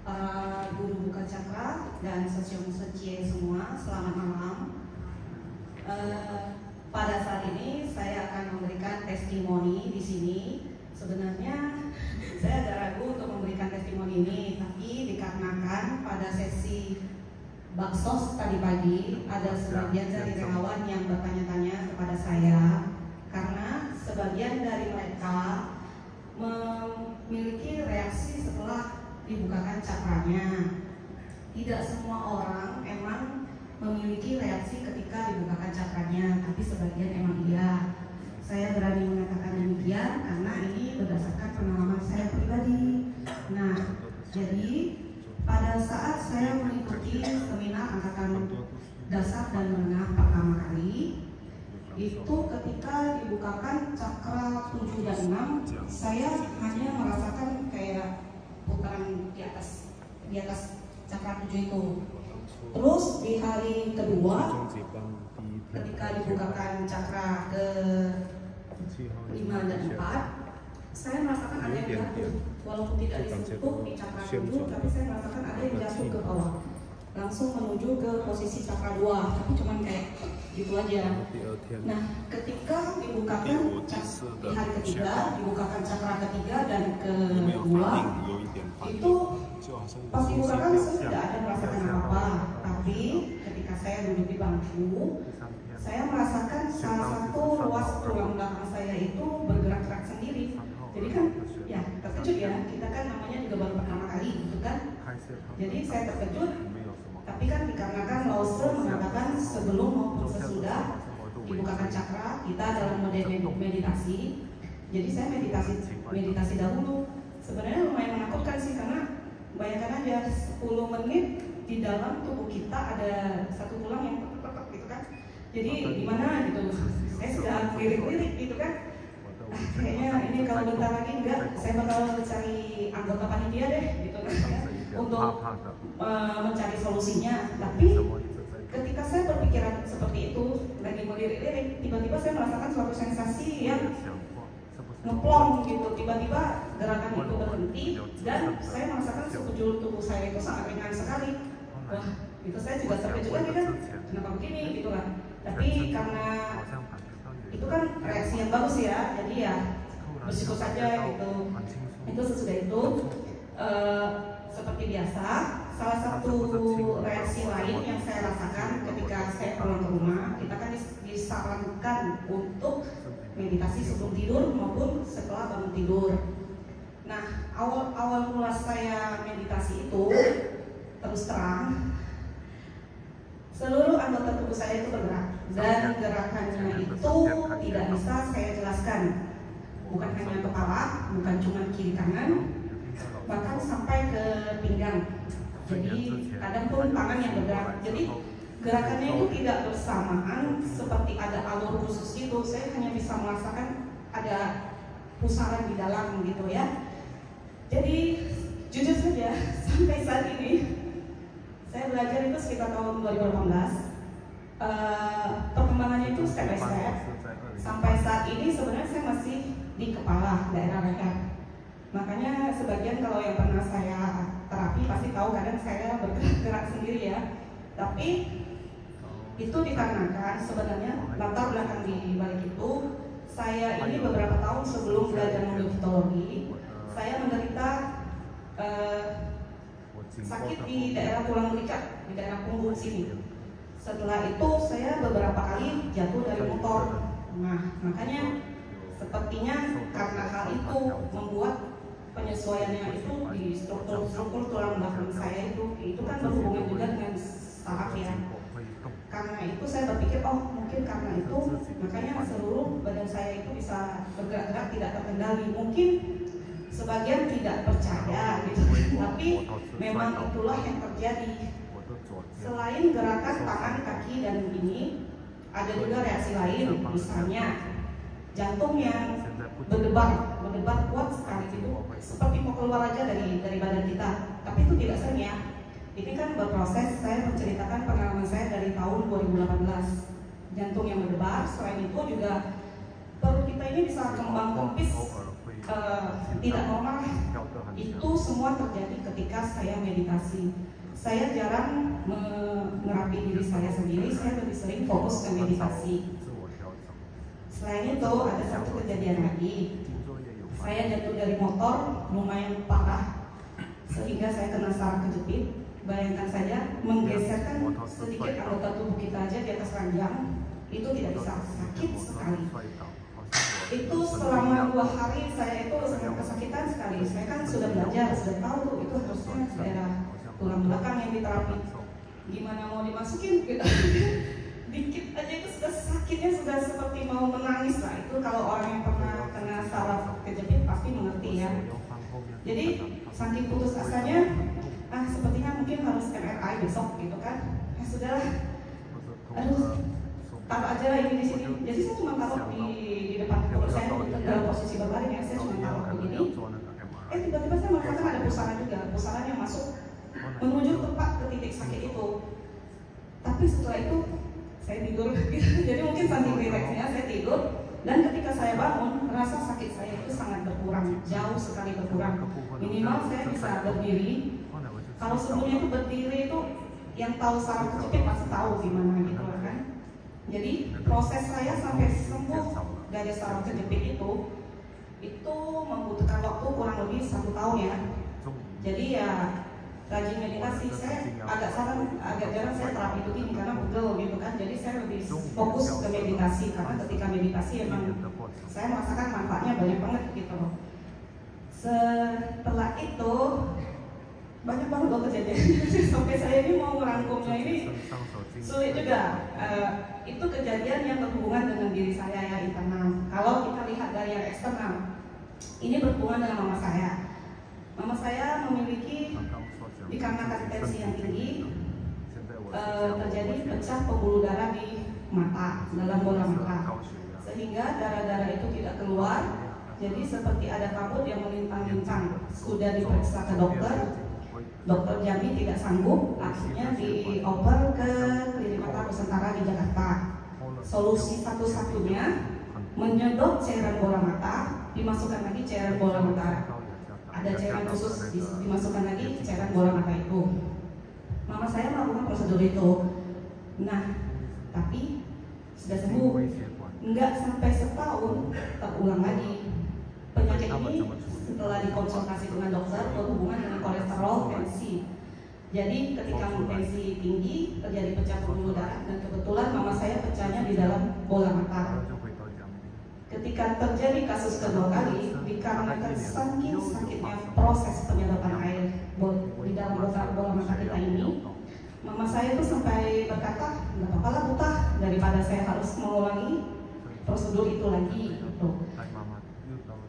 para guru buka cakra dan socio-socie semua, selamat malam. Pada saat ini saya akan memberikan testimoni di sini. Sebenarnya saya agak ragu untuk memberikan testimoni ini, tapi dikarenakan pada sesi baksos tadi pagi ada sebagian dari relawan yang bertanya-tanya kepada saya karena sebagian dari mereka memiliki reaksi setelah dibukakan cakranya. Tidak semua orang emang memiliki reaksi ketika dibukakan cakranya, tapi sebagian emang iya. Saya berani mengatakan demikian karena ini berdasarkan pengalaman saya pribadi. Nah, jadi pada saat saya mengikuti seminar angkatan dasar dan menengah pertama kali, itu ketika dibukakan cakra 7 dan 6, saya hanya merasakan kayak putaran di atas cakra 7 itu. Terus di hari kedua ketika dibukakan cakra ke 5 dan 4, saya merasakan ada yang jatuh, walaupun tidak disentuh di cakra 7, tapi saya merasakan ada yang jatuh ke bawah, langsung menuju ke posisi cakra 2, tapi cuman kayak gitu aja. Nah, ketika dibukakan di hari ketiga, dibukakan cakra ketiga dan kedua, itu pas dibukakan saya tidak ada merasakan apa-apa, tapi ketika saya duduk di bangku, saya merasakan salah satu ruas tulang belakang saya itu bergerak-gerak sendiri. Jadi kan, ya terkejut ya, kita kan namanya juga baru pertama kali gitu kan. Jadi saya terkejut, tapi kan dikarenakan Lause mengatakan sebelum maupun sesudah dibukakan cakra, kita dalam mode meditasi. Jadi saya meditasi dahulu. Sebenarnya lumayan menakutkan sih, karena bayangkan aja 10 menit di dalam tubuh kita ada satu tulang yang petek-petek gitu kan. Jadi gimana gitu, saya sudah lirik-lirik gitu kan. Kayaknya ini kalau bentar lagi enggak, saya bakal cari anggota panitia deh gitu kan, untuk mencari solusinya. Tapi ketika saya berpikiran seperti itu, lagi melirik-lirik, tiba-tiba saya merasakan suatu sensasi yang ngeplong gitu. Tiba-tiba gerakan itu berhenti dan saya merasakan sekujur tubuh saya itu sangat ringan sekali. Wah, itu saya juga terkejut lagi kan, kenapa begini gitu kan. Tapi karena itu kan reaksi yang bagus ya, jadi ya bersyukur saja gitu. Itu sesudah itu seperti biasa, salah satu reaksi lain yang saya rasakan ketika saya pulang ke rumah, kita kan disarankan untuk meditasi sebelum tidur maupun setelah bangun tidur. Nah, awal mula saya meditasi itu, terus terang, seluruh anggota tubuh saya itu bergerak, dan gerakannya itu tidak bisa saya jelaskan. Bukan hanya kepala, bukan cuma kiri kanan, bahkan sampai ke pinggang. Jadi kadang pun tangan yang bergerak. Jadi gerakannya itu tidak bersamaan seperti ada alur khusus gitu. Saya hanya bisa merasakan ada pusaran di dalam gitu ya. Jadi jujur saja, sampai saat ini saya belajar itu sekitar tahun 2018. Perkembangannya itu step by step. Sampai saat ini sebenarnya saya masih di kepala, daerah leher. Makanya sebagian kalau yang pernah saya terapi pasti tahu kadang saya bergerak sendiri ya. Tapi itu dikarenakan sebenarnya latar belakang di balik itu, saya ini beberapa tahun sebelum belajar fitologi, saya menderita sakit di daerah tulang belikat, di daerah punggung sini. Setelah itu saya beberapa kali jatuh dari motor. Nah, makanya sepertinya karena hal itu membuat penyesuaiannya itu di struktur tulang belakang saya itu kan berhubungan juga dengan saraf ya. Karena itu saya berpikir, oh mungkin karena itu makanya seluruh badan saya itu bisa bergerak-gerak tidak terkendali. Mungkin sebagian tidak percaya gitu, tapi memang itulah yang terjadi. Selain gerakan tangan, kaki, dan ini, ada juga reaksi lain, misalnya jantung yang berdebar kuat sekali itu, seperti mau keluar aja dari badan kita, tapi itu tidak sering ya. Ini kan berproses. Saya menceritakan pengalaman saya dari tahun 2018, jantung yang berdebar. Selain itu juga perut kita ini bisa kembang kempis tidak normal. Itu semua terjadi ketika saya meditasi. Saya jarang menerapi diri saya sendiri, saya lebih sering fokus ke meditasi. Selain itu ada satu kejadian lagi. Saya jatuh dari motor lumayan parah sehingga saya kena saraf kejepit. Bayangkan saja menggeserkan sedikit anggota tubuh kita aja di atas ranjang itu tidak bisa, sakit sekali. Itu selama 2 hari saya itu sangat kesakitan sekali. Saya kan sudah belajar, sudah tahu itu harusnya daerah tulang belakang yang diterapi. Gimana mau dimasukin gitu. Dikit aja itu sudah sakitnya, sudah seperti mau menangis lah. Itu kalau orang yang pernah kena saraf kejepit pasti mengerti ya. Jadi saking putus asanya, sepertinya mungkin harus MRI besok gitu kan. Ya sudahlah, aduh, taruh aja ini di sini. Jadi saya cuma taruh di depan perut saya dalam posisi berbaring ya. Saya cuma taruh begini. Tiba-tiba saya merasakan ada pusaran juga, pusaran yang masuk menuju tepat ke titik sakit itu. Tapi setelah itu saya tidur. Jadi mungkin saking rileksnya saya tidur, dan ketika saya bangun rasa sakit saya itu sangat berkurang, jauh sekali berkurang. Minimal saya bisa berdiri. Kalau sebelumnya itu berdiri itu yang tahu saraf kejepit pasti tahu gimana gitu kan. Jadi proses saya sampai sembuh dari saraf kejepit itu membutuhkan waktu kurang lebih 1 tahun ya. Jadi ya rajin meditasi. Saya agak jarang saya terapi itu gini karena pegel gitu kan. Jadi saya lebih fokus ke meditasi karena ketika meditasi emang saya merasakan manfaatnya banyak banget gitu loh. Setelah itu banyak banget loh kejadian. Sampai saya ini mau merangkumnya ini sulit juga. Itu kejadian yang berhubungan dengan diri saya ya, internal. Kalau kita lihat dari yang eksternal, ini berhubungan dengan mama saya. Mama saya memiliki, dikarenakan tensi yang tinggi, terjadi pecah pembuluh darah di mata, dalam bola mata, sehingga darah-darah itu tidak keluar. Jadi seperti ada kabut yang melintang-lintang. Sudah diperiksa ke dokter Jambi tidak sanggup, akhirnya dioper ke Klinik Mata Nusantara di Jakarta. Solusi satu-satunya menyedot cairan bola mata, dimasukkan lagi cairan bola mata. Ada cairan khusus dimasukkan lagi cairan bola mata itu. Mama saya melakukan prosedur itu. Nah, tapi sudah sembuh. Enggak sampai setahun terulang lagi. Penyakit ini setelah dikonsultasi dengan dokter berhubungan dengan kolesterol, tensi. Jadi ketika tensi tinggi terjadi pecah pembuluh darah, dan kebetulan mama saya pecahnya di dalam bola mata. Ketika terjadi kasus kedua kali, dikarenakan saking sakitnya proses penyedotan air di dalam bola mata kita ini, mama saya itu sampai berkata, nggak apa-apa lah Buta, daripada saya harus mengulangi prosedur itu lagi gitu.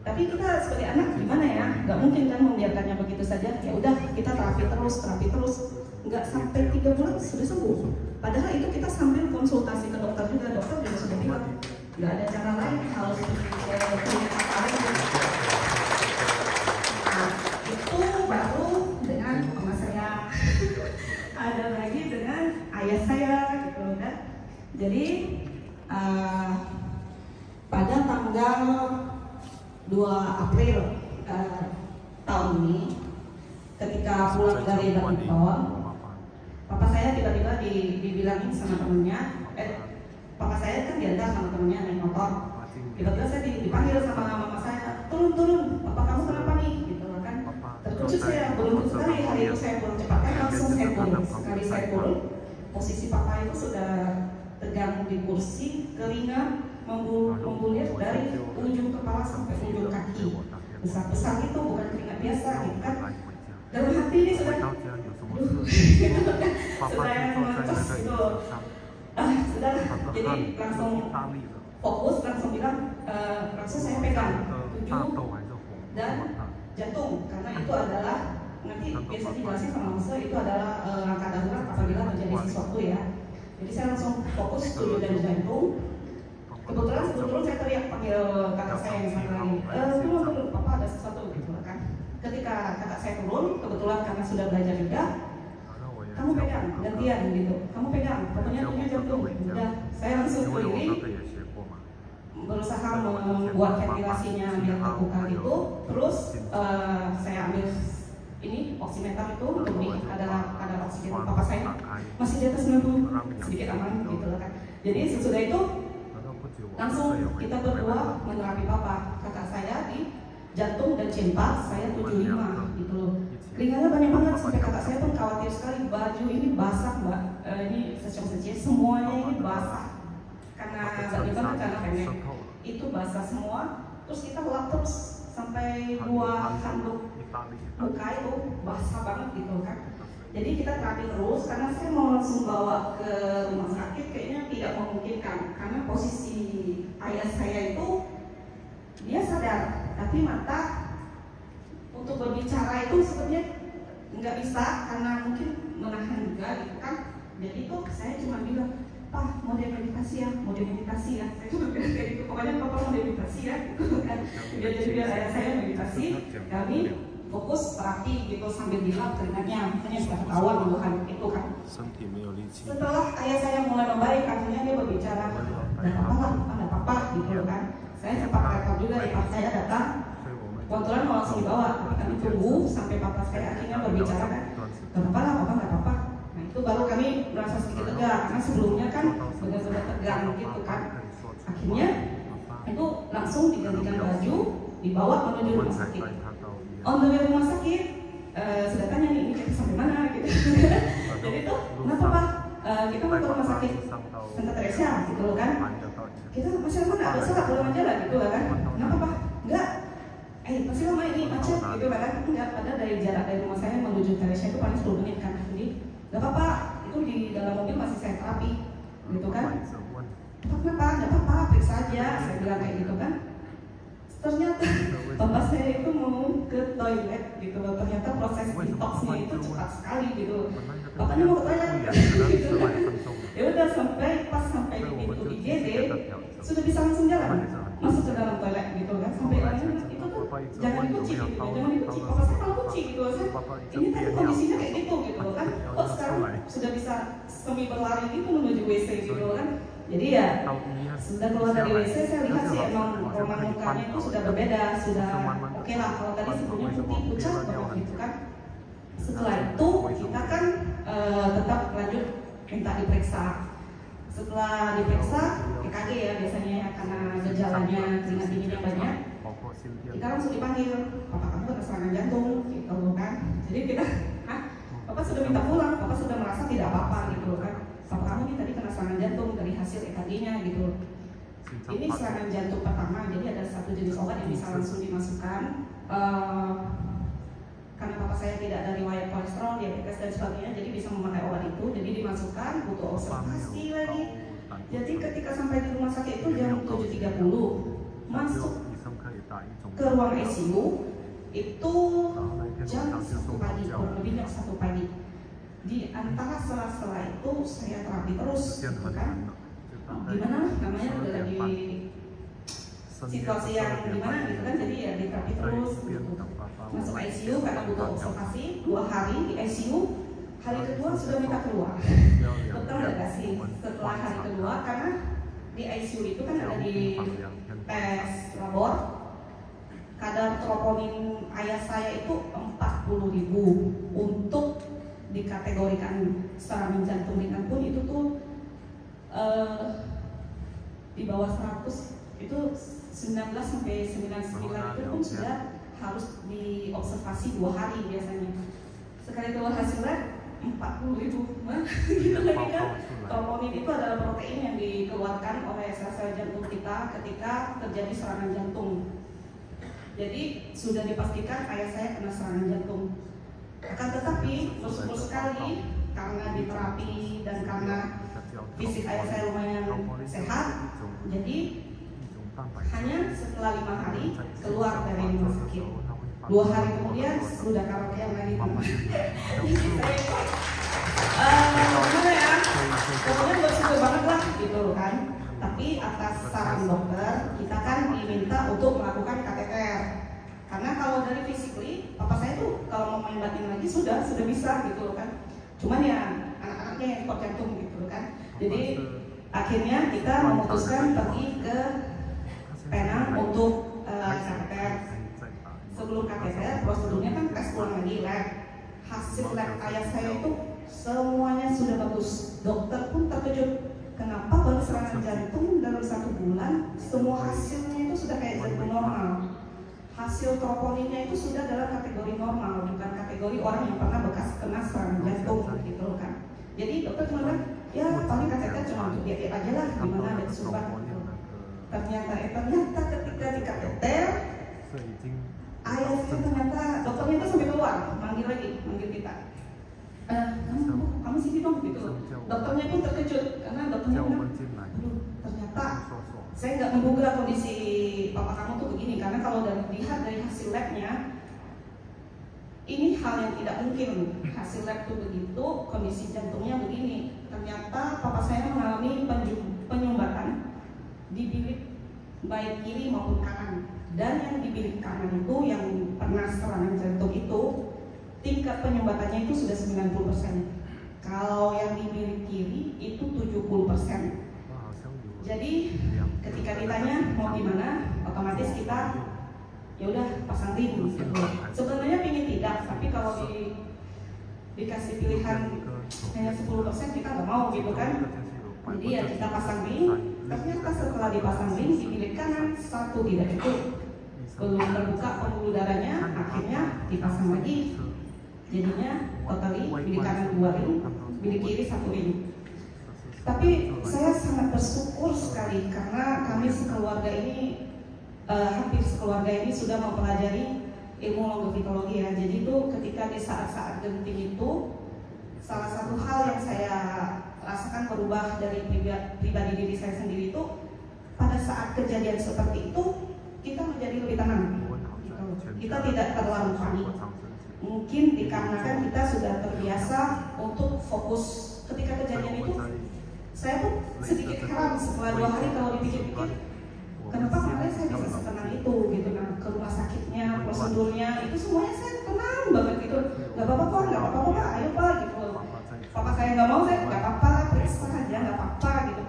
Tapi kita sebagai anak gimana ya, nggak mungkin kan membiarkannya begitu saja. Ya udah, kita terapi terus, nggak sampai 3 bulan sudah sembuh. Padahal itu kita sambil konsultasi ke dokter juga, dokter juga sudah bilang nggak ada cara lain, harus punya apa. Nah, itu baru dengan mama saya. Ada lagi dengan ayah saya gitu kan. Jadi pada tanggal 2 April tahun ini, ketika pulang dari badminton, papa saya tiba-tiba dibilangin sama temennya, papa saya kan diantar sama temennya naik motor. Tiba-tiba saya dipanggil sama mama saya, turun, papa kamu kenapa nih? Gitu kan. Terkejut saya, beruntung sekali hari itu saya pulang cepat, kan langsung saya turun. Sekali saya turun, posisi papa itu sudah tegang di kursi, keringat membulir dari ujung kepala sampai ujung kaki. Besar-besar itu, bukan keringat biasa gitu kan. Dalam hati ini sudah mencos gitu. Sudah, jadi langsung fokus, langsung bilang, langsung saya pegang tujuh dan jantung, karena itu adalah nanti biasa dijelasin sama Mas, itu adalah langkah darurat apabila terjadi sesuatu ya. Jadi saya langsung fokus tujuh dan jantung. Kebetulan saya teriak panggil kakak saya yang satu lagi, turun, papa ada sesuatu gitu kan. Ketika kakak saya turun, kebetulan karena sudah belajar juga, kamu pegang, gantian gitu, kamu pegang, pokoknya punya jantung. Udah, saya langsung keliling, berusaha membuat ventilasinya biar terbuka gitu. Terus saya ambil ini oximeter itu untuk kadar oksigen papa saya masih di atas 90, sedikit aman gitu lah kan. Jadi sesudah itu langsung kita berdua menerapi papa. Kakak saya di jantung dan cempa, saya 75 gitu loh. Keringatnya banyak banget sampai kakak saya pun khawatir sekali, baju ini basah mbak, ini semuanya ini basah karena bagaimana karena pendek itu basah semua. Terus kita lap terus sampai 2 handuk muka itu basah banget gitu kan. Jadi kita terapi terus karena saya mau langsung bawa ke rumah sakit kayaknya tidak memungkinkan karena posisi ayah saya itu dia sadar tapi mata untuk berbicara itu sebenarnya nggak bisa karena mungkin menahan juga gitu kan. Jadi itu saya cuma bilang, Pak mau meditasi ya, mau meditasi ya. Saya cuma bilang kayak gitu, pokoknya Papa mau meditasi ya gitu kan. Jadi biar ayah saya meditasi, kami fokus terapi gitu sambil dilap keringatnya, makanya sudah ketahuan duluan itu kan. Setelah ayah saya mulai membaik, akhirnya dia berbicara, ada apa gitu kan. Saya sempat rekam juga di papa saya datang, kebetulan mau langsung dibawa, kami tunggu sampai papa saya akhirnya berbicara kan, gak apa-apa lah, papa gak apa-apa. Nah itu baru kami merasa sedikit lega, karena sebelumnya kan benar-benar tegang gitu kan. Akhirnya itu langsung digantikan baju, dibawa menuju rumah sakit. On the way rumah sakit, sudah tanya nih, ini kita sampai mana gitu. Jadi tuh, kenapa Pak? Kita mau ke rumah sakit Santa Teresa gitu loh kan. Kita masih lama nggak bisa pulang aja lah gitu lah kan. Kenapa Pak? Enggak. Masih lama ini macet gitu lah kan. Enggak, padahal dari jarak dari rumah saya menuju Teresa itu paling 10 menit kan. Jadi nggak apa-apa, itu di dalam mobil masih saya terapi gitu kan. Kenapa? Nggak apa-apa, periksa aja. Saya bilang kayak gitu kan. Ternyata bapak saya itu mau ke toilet gitu loh. Ternyata proses detoxnya itu cepat sekali gitu. Bapaknya mau ke toilet gitu kan. Ya udah sampai di pintu IGD sudah bisa langsung jalan masuk ke dalam toilet gitu kan. Sampai orangnya itu tuh jangan dikunci gitu, jangan dikunci. Bapak saya kalau kunci gitu loh. Ini tadi kondisinya kayak gitu gitu kan. Oh sekarang sudah bisa semi berlari gitu menuju WC gitu kan. Jadi ya sudah keluar dari WC saya lihat sih emang roman mukanya itu sudah berbeda, sudah oke lah. Kalau tadi sebelumnya putih pucat banget gitu kan. Setelah itu kita kan tetap lanjut minta diperiksa. Setelah diperiksa EKG ya biasanya ya, karena gejalanya keringat dinginnya banyak. Kita langsung dipanggil, Papa kamu kena serangan jantung gitu kan. Jadi kita, Papa sudah minta pulang, Papa sudah merasa tidak apa-apa gitu kan. Papa kamu ini tadi kena serangan jantung dari hasil EKG-nya gitu. Ini serangan jantung pertama, jadi ada satu jenis obat yang bisa langsung dimasukkan. Karena papa saya tidak ada riwayat kolesterol, diabetes dan sebagainya, jadi bisa memakai obat itu. Jadi dimasukkan, butuh observasi lagi. Jadi ketika sampai di rumah sakit itu jam 7.30, masuk ke ruang ICU itu jam 1 pagi, kurang lebih jam 1 pagi. Di antara sela-sela itu saya terapi terus, gitu kan? Gimana namanya udah lagi situasi yang gimana gitu kan, jadi ya diterapi terus. Gitu. Masuk ICU karena butuh observasi 2 hari di ICU. Hari kedua sudah minta keluar. Dokter nggak kasih setelah hari kedua karena di ICU itu kan ada di tes labor. Kadar troponin ayah saya itu 40.000 untuk dikategorikan serangan jantung ringan pun itu tuh di bawah 100 itu 19 sampai 99 itu pun sudah harus diobservasi 2 hari biasanya. Sekali keluar hasil lab 40.000 gitu lagi kan. Troponin itu adalah protein yang dikeluarkan oleh sel-sel jantung kita ketika terjadi serangan jantung. Jadi sudah dipastikan ayah saya kena serangan jantung. Akan tetapi bersyukur sekali karena diterapi dan karena fisik ayah saya lumayan sehat, jadi hanya setelah 5 hari keluar dari rumah sakit. 2 hari kemudian sudah karaokean lagi. Gimana ya? Pokoknya bersyukur banget lah gitu kan. Tapi atas saran dokter kita kan diminta untuk melakukan kateter. Karena kalau dari physically, papa saya tuh kalau mau main batin lagi sudah bisa gitu kan. Cuman ya anak-anaknya yang kuat jantung gitu kan. Jadi akhirnya kita memutuskan pergi ke Penang untuk kateter. Sebelum kateter prosedurnya kan tes ulang lagi lab. hasil lab ayah saya itu semuanya sudah bagus. Dokter pun terkejut, kenapa baru serangan jantung dalam 1 bulan semua hasilnya itu sudah kayak jantung normal. Hasil troponinnya itu sudah dalam kategori normal, bukan kategori orang yang pernah bekas kena serangan jantung gitu kan. Jadi dokter cuma bilang, ya paling kateter cuma untuk diet aja lah, gimana ada kesurupan gitu. Ternyata ketika di kateter, ayah saya ternyata dokternya itu sampai keluar, manggil kita. Kamu sini dong gitu. Dokternya pun terkejut karena dokternya bilang, aduh ternyata saya nggak menduga kondisi papa kamu tuh begini, karena kalau dilihat dari hasil labnya ini hal yang tidak mungkin. Hasil lab tuh begitu, kondisi jantungnya begini. Ternyata papa saya mengalami penyumbatan di bilik baik kiri maupun kanan, dan yang di bilik kanan itu yang pernah serangan jantung itu tingkat penyumbatannya itu sudah 90%. Kalau yang di bilik kiri itu 70%. Jadi ketika ditanya mau gimana, otomatis kita ya udah pasang ring gitu. Sebenarnya pingin tidak, tapi kalau dikasih pilihan hanya 10% kita nggak mau gitu kan. Jadi ya kita pasang ring. Ternyata setelah dipasang ring di bilik kanan 1 tidak cukup, belum terbuka pembuluh darahnya, akhirnya dipasang lagi. Jadinya totali bilik kanan 2 ring, bilik kiri 1 ring. Tapi saya sangat bersyukur sekali karena kami sekeluarga ini hampir sekeluarga ini sudah mempelajari ilmu longevitologi ya. Jadi itu ketika di saat-saat genting itu, salah satu hal yang saya rasakan berubah dari pribadi diri saya sendiri itu, pada saat kejadian seperti itu kita menjadi lebih tenang. Kita tidak terlalu panik. Mungkin dikarenakan kita sudah terbiasa untuk fokus. Ketika kejadian itu, saya pun sedikit heran setelah 2 hari kalau dipikir-pikir, kenapa kemarin saya bisa setenang itu gitu. Nah, ke rumah sakitnya, prosedurnya itu semuanya saya tenang banget gitu. Gak apa-apa kok, gak apa-apa pak, ayo pak gitu. Papa saya nggak mau, saya gak apa-apa, periksa aja, gak apa-apa gitu.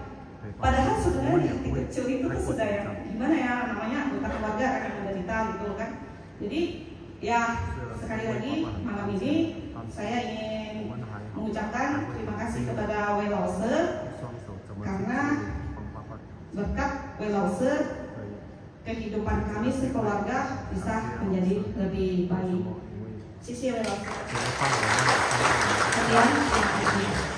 Padahal sebenarnya di hati kecil itu tuh sudah ya, gimana ya, namanya anggota keluarga kan yang menderita gitu kan. Jadi ya sekali lagi malam ini saya ingin mengucapkan terima kasih kepada Welause, karena berkat Welause kehidupan kami sekeluarga bisa menjadi lebih baik. Sisi Welause. Sekian, terima kasih.